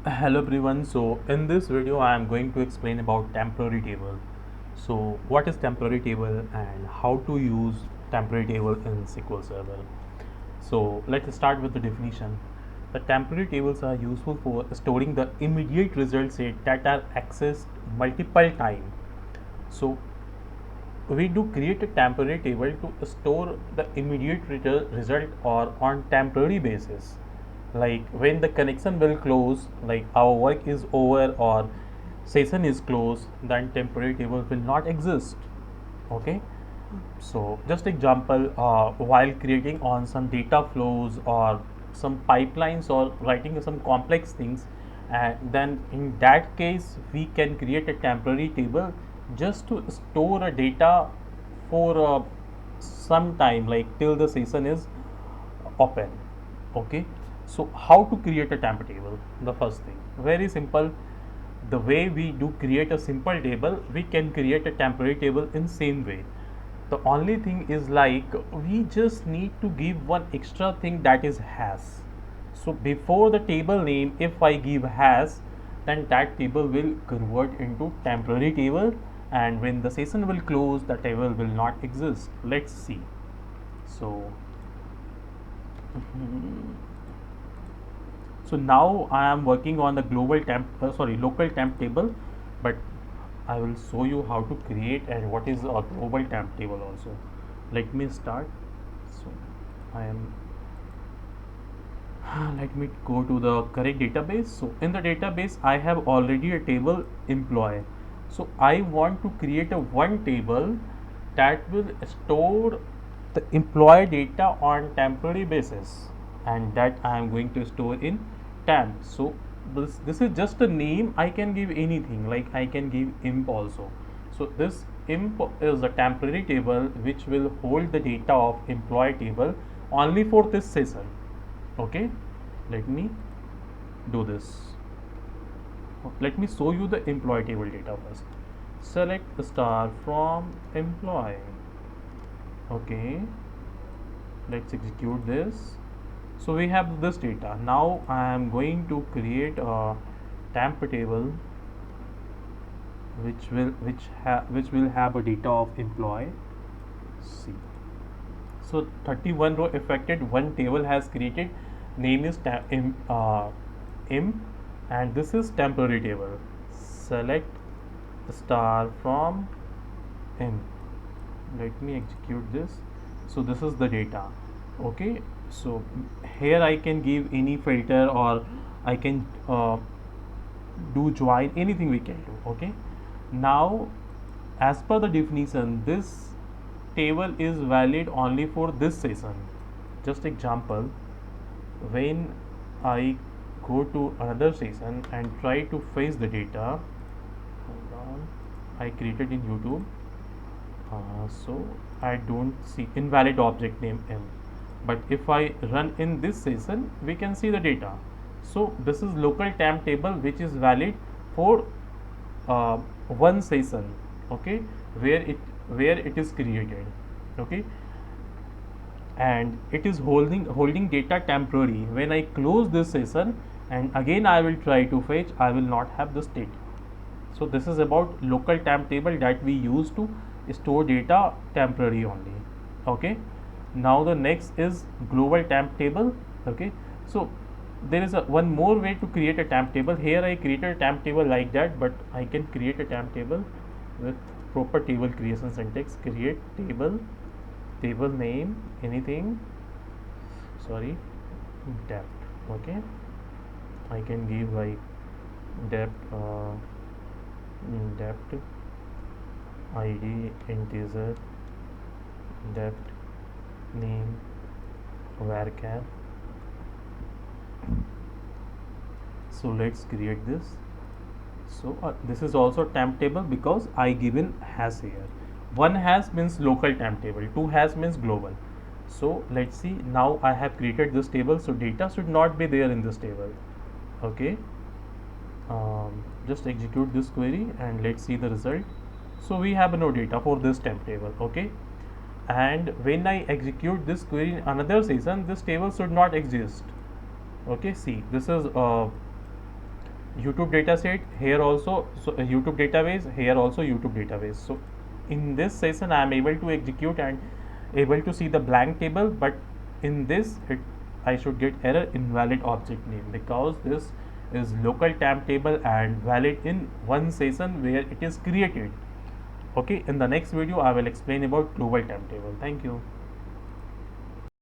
Hello everyone. So in this video I am going to explain about temporary table. So what is temporary table and how to use temporary table in SQL Server. So let's start with the definition. The temporary tables are useful for storing the immediate result set that are accessed multiple time. So we do create a temporary table to store the immediate result or on temporary basis, like when the connection will close, like our work is over or session is closed, then temporary table will not exist. Okay, so just example, while creating on some data flows or some pipelines or writing some complex things, and then in that case we can create a temporary table just to store a data for some time, like till the session is open. Okay, so how to create a temp table? The first thing, very simple. The way we do create a simple table, we can create a temporary table in same way. The only thing is, like, we just need to give one extra thing, that is hash. So before the table name, if I give hash, then that table will convert into temporary table, and when the session will close, the table will not exist. Let's see. So so now I am working on the global temp, local temp table, but I will show you how to create and what is a global temp table also. Let me start. So I am let me go to the correct database. So in the database I have already a table employee. So I want to create a one table that will store the employee data on temporary basis, and that I am going to store in temp. So this is just a name. I can give anything, like I can give imp also. So this imp is a temporary table which will hold the data of employee table only for this session. Okay, let me do this. Let me show you the employee table data first. Select the star from employee. Okay, let's execute this. So we have this data. Now I am going to create a temp table which will have a data of employee. See, so 31 row affected, one table has created, name is imp, and this is temporary table. Select the star from imp. Let me execute this. So this is the data. Okay, so here I can give any filter, or I can do join, anything we can do. Okay, now as per the definition, this table is valid only for this session. Just example, when I go to another session and try to fetch the data, hold on, I created in YouTube. So I don't see invalid object name m, but if I run in this session, we can see the data. So this is local temp table which is valid for uh, one session. Okay, where it is created. Okay, and it is holding data temporary. When I close this session and again I will try to fetch, I will not have this data. So this is about local temp table that we use to store data temporary only. Okay, now the next is global temp table. Okay, so there is one more way to create a temp table. Here I created a temp table like that, but I can create a temp table with proper table creation syntax. Create table, table name, anything, sorry, depth. Okay, I can give like depth, depth id integer, depth name varchar. So let's create this. So this is also temp table because I given hash here. One hash means local temp table, two hash means global. So let's see, now I have created this table, so data should not be there in this table. Okay, just execute this query and let's see the result. So we have no data for this temp table. Okay, and when I execute this query in another session, this table should not exist. Okay, see, this is YouTube dataset here also, so YouTube database here also YouTube database. So in this session I am able to execute and able to see the blank table, but in this I should get error invalid object name, because this is local temp table and valid in one session where it is created. Okay, in the next video I will explain about global temp table. Thank you.